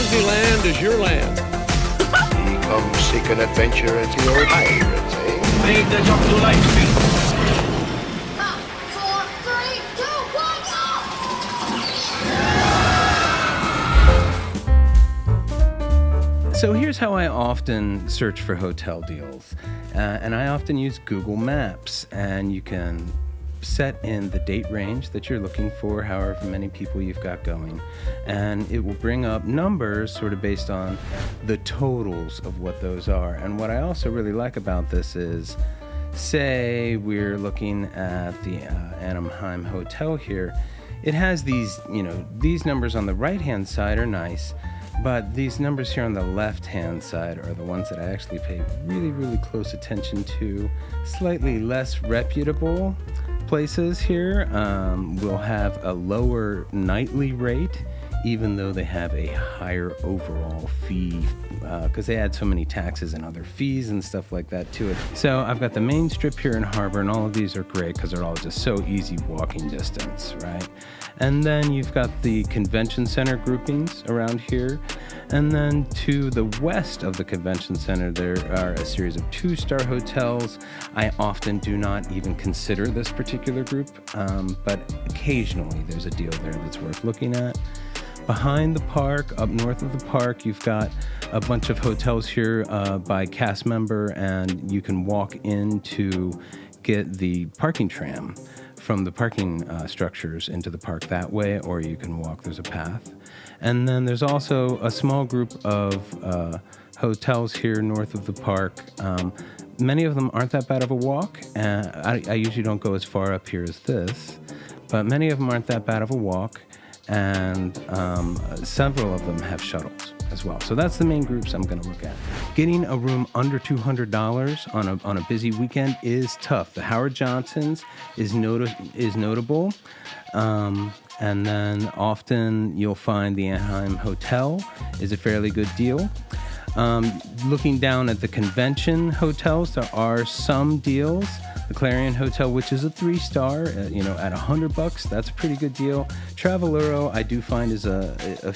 Disneyland is your land. Come seek an adventure at the old pirates, eh? Make the jump to light speed. 5, 4, 3, 2, 1, go! So here's how I often search for hotel deals. And I often use Google Maps, and you can set in the date range that you're looking for, however many people you've got going, and it will bring up numbers sort of based on the totals of what those are. And what I also really like about this is, say we're looking at the Anaheim hotel here, it has these, these numbers on the right-hand side are nice, but these numbers here on the left-hand side are the ones that I actually pay really, really close attention to. Slightly less reputable places here will have a lower nightly rate, even though they have a higher overall fee, because they add so many taxes and other fees and stuff like that to it. So I've got the main strip here in Harbor, and all of these are great because they're all just so easy walking distance, right? And then you've got the convention center groupings around here. And then to the west of the convention center, there are a series of 2-star hotels. I often do not even consider this particular group, but occasionally there's a deal there that's worth looking at. Behind the park, up north of the park, you've got a bunch of hotels here by cast member, and you can walk in to get the parking tram from the parking structures into the park that way, or you can walk, there's a path. And then there's also a small group of hotels here north of the park. Many of them aren't that bad of a walk. I usually don't go as far up here as this, but many of them aren't that bad of a walk, and several of them have shuttles as well. So that's the main groups I'm going to look at. Getting a room under $200 on a busy weekend is tough. The Howard Johnson's is notable. And then often you'll find the Anaheim Hotel is a fairly good deal. Looking down at the convention hotels, there are some deals. The Clarion Hotel, which is a 3-star, at $100, that's a pretty good deal. Traveluro, I do find is a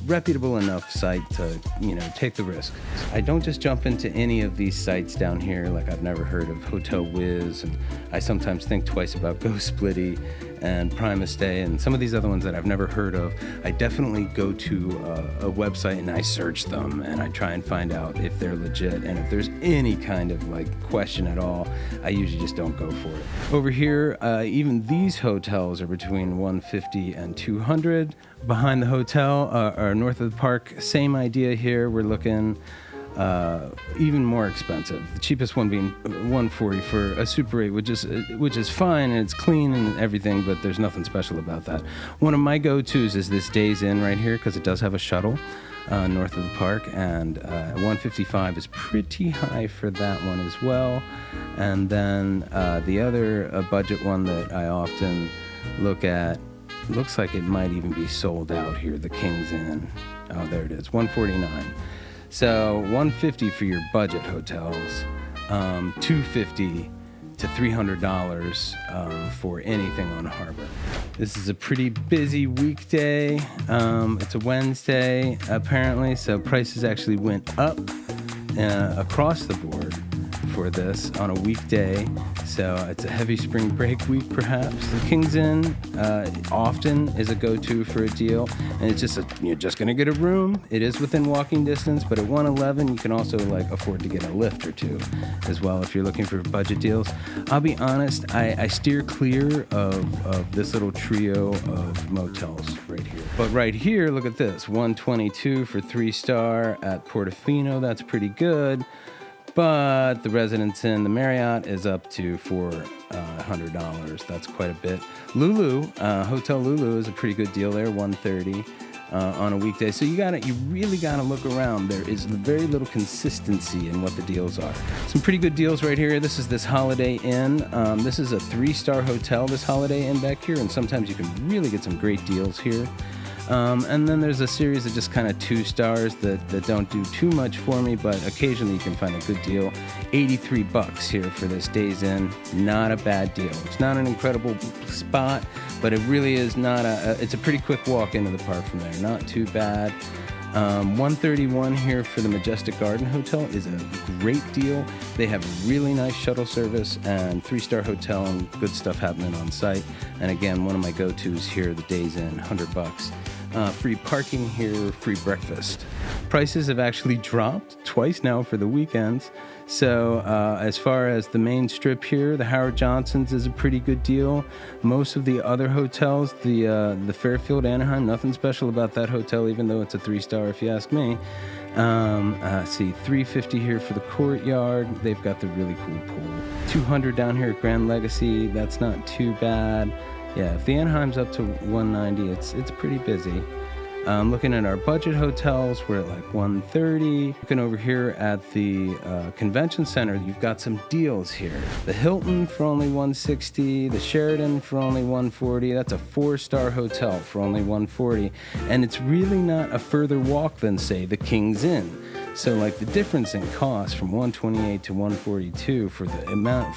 reputable enough site to, take the risk. I don't just jump into any of these sites down here, like I've never heard of Hotel Wiz, and I sometimes think twice about GoSplitty and Primestay, and some of these other ones that I've never heard of. I definitely go to a website and I search them, and I try and find out if they're legit, and if there's any kind of question at all, I usually just don't go for it. Over here, even these hotels are between $150 and $200. Behind the hotel, or north of the park, same idea here. We're looking even more expensive. The cheapest one being $140 for a Super 8, which is fine, and it's clean and everything, but there's nothing special about that. One of my go-tos is this Days Inn right here, because it does have a shuttle north of the park, and $155 is pretty high for that one as well. And then the other budget one that I often look at, looks like it might even be sold out here, the King's Inn. Oh, there it is, $149. So $150 for your budget hotels, $250 to $300 for anything on Harbor. This is a pretty busy weekday. It's a Wednesday, apparently, so prices actually went up across the board for this on a weekday. So it's a heavy spring break week, perhaps. The King's Inn often is a go-to for a deal, and it's just you're just gonna get a room. It is within walking distance, but at $111 you can also afford to get a lift or two as well if you're looking for budget deals. I'll be honest, I steer clear of this little trio of motels right here. But right here, look at this, $122 for 3-star at Portofino. That's pretty good. But the Residence Inn, the Marriott, is up to $400. That's quite a bit. Lulu, Hotel Lulu is a pretty good deal there, $130 on a weekday. So you really gotta look around. There is very little consistency in what the deals are. Some pretty good deals right here. This is this Holiday Inn. This is a 3-star hotel, this Holiday Inn back here, and sometimes you can really get some great deals here. And then there's a series of just kind of 2 stars that don't do too much for me, but occasionally you can find a good deal. $83 here for this Days Inn. Not a bad deal. It's not an incredible spot, but it really is not it's a pretty quick walk into the park from there. Not too bad. $131 here for the Majestic Garden Hotel is a great deal. They have really nice shuttle service and 3-star hotel and good stuff happening on site. And again, one of my go-tos here, the Days Inn, $100. Free parking here, free breakfast. Prices have actually dropped twice now for the weekends. So as far as the main strip here, the Howard Johnson's is a pretty good deal. Most of the other hotels, the Fairfield, Anaheim, nothing special about that hotel, even though it's a 3-star if you ask me. See, $350 here for the Courtyard. They've got the really cool pool. $200 down here at Grand Legacy. That's not too bad. Yeah, if the Anaheim's up to $190, it's pretty busy. Looking at our budget hotels, we're at like $130. Looking over here at the convention center, you've got some deals here. The Hilton for only $160, the Sheraton for only $140. That's a 4-star hotel for only $140. And it's really not a further walk than, say, the King's Inn. So like the difference in cost from $128 to $142 for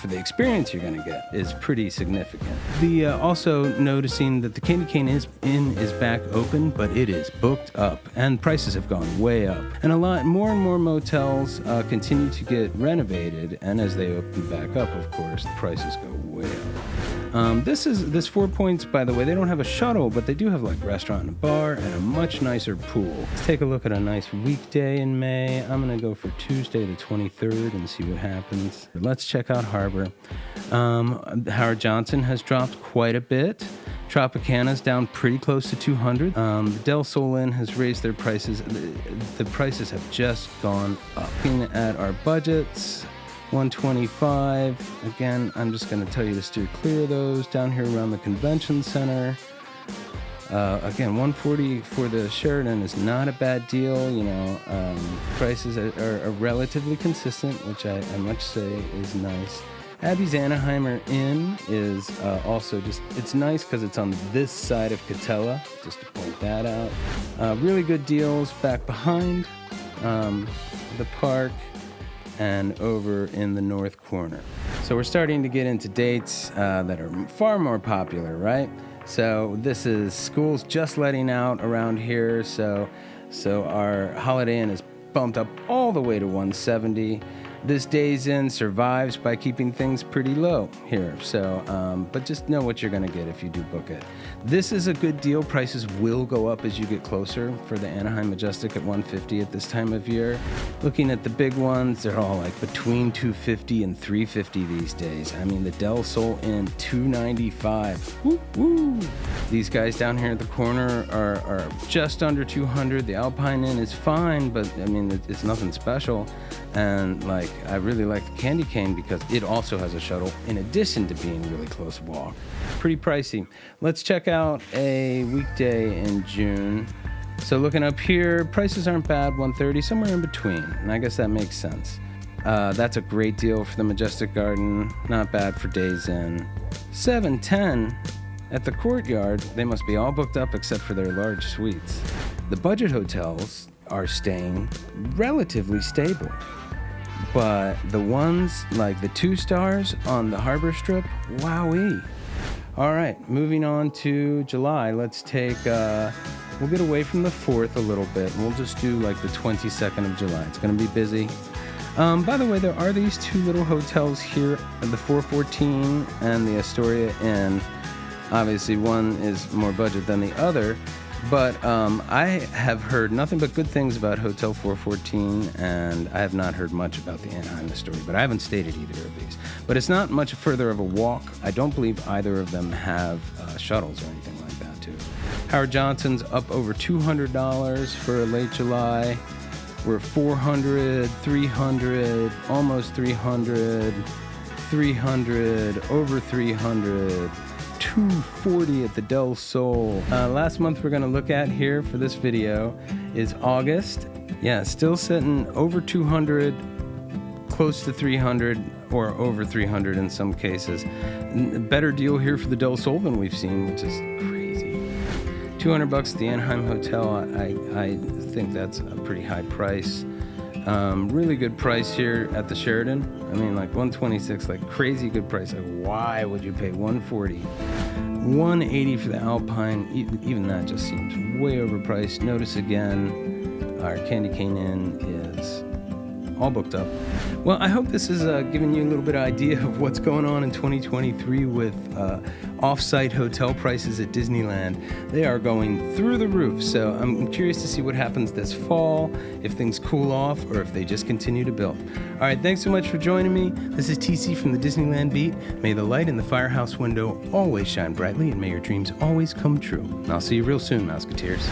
the experience you're going to get is pretty significant. The also noticing that the Candy Cane Inn is back open, but it is booked up and prices have gone way up. And more and more motels continue to get renovated, and as they open back up, of course, the prices go way up. This 4 Points, by the way, they don't have a shuttle, but they do have like restaurant and a bar and a much nicer pool. Let's take a look at a nice weekday in May. I'm gonna go for Tuesday the 23rd and see what happens. Let's check out Harbor. Howard Johnson has dropped quite a bit. Tropicana's down pretty close to $200. The Del Sol Inn has raised their prices. The prices have just gone up. Looking at our budgets, $125. Again, I'm just going to tell you to steer clear of those. Down here around the convention center. Again, $140 for the Sheraton is not a bad deal. You know, prices are relatively consistent, which I must say is nice. Abby's Anaheimer Inn is also it's nice because it's on this side of Catella, just to point that out. Really good deals back behind the park and over in the north corner. So we're starting to get into dates that are far more popular, right? So this is schools just letting out around here. So our Holiday Inn is bumped up all the way to $170. This Days Inn survives by keeping things pretty low here. So, but just know what you're gonna get if you do book it. This is a good deal. Prices will go up as you get closer for the Anaheim Majestic at $150 at this time of year. Looking at the big ones, they're all like between $250 and $350 these days. I mean, the Del Sol Inn, $295. Woo, woo. These guys down here at the corner are just under $200. The Alpine Inn is fine, but I mean, it's nothing special. And like, I really like the Candy Cane because it also has a shuttle in addition to being really close walk. Pretty pricey. Let's check out a weekday in June. So looking up here, prices aren't bad, $130, somewhere in between. And I guess that makes sense. That's a great deal for the Majestic Garden. Not bad for Days Inn. $710 at the Courtyard. They must be all booked up except for their large suites. The budget hotels are staying relatively stable. But the ones like the 2 stars on the Harbor Strip, wowee. All right, moving on to July. Let's take, we'll get away from the 4th a little bit. And we'll just do like the 22nd of July. It's gonna be busy. By the way, there are these 2 little hotels here, the 414 and the Astoria Inn. Obviously, one is more budget than the other. But I have heard nothing but good things about Hotel 414, and I have not heard much about the Anaheim Astoria, but I haven't stayed at either of these. But it's not much further of a walk. I don't believe either of them have shuttles or anything like that, too. Howard Johnson's up over $200 for late July. We're $400, $300, almost $300, $300, over $300. $240 at the Del Sol. Last month we're going to look at here for this video is August. Yeah, still sitting over 200, close to 300, or over 300 in some cases. Better deal here for the Del Sol than we've seen, which is crazy. $200 at the Anaheim Hotel. I think that's a pretty high price. Really good price here at the Sheraton. I mean, like $126, like crazy good price. Like, why would you pay $140? $180 for the Alpine. Even that just seems way overpriced. Notice again, Our Candy Cane Inn is all booked up. Well, I hope this is giving you a little bit of idea of what's going on in 2023 with off-site hotel prices at Disneyland. They are going through the roof, so I'm curious to see what happens this fall, if things cool off, or if they just continue to build. All right, thanks so much for joining me. This is TC from the Disneyland Beat. May the light in the firehouse window always shine brightly, and may your dreams always come true. And I'll see you real soon, Mouseketeers.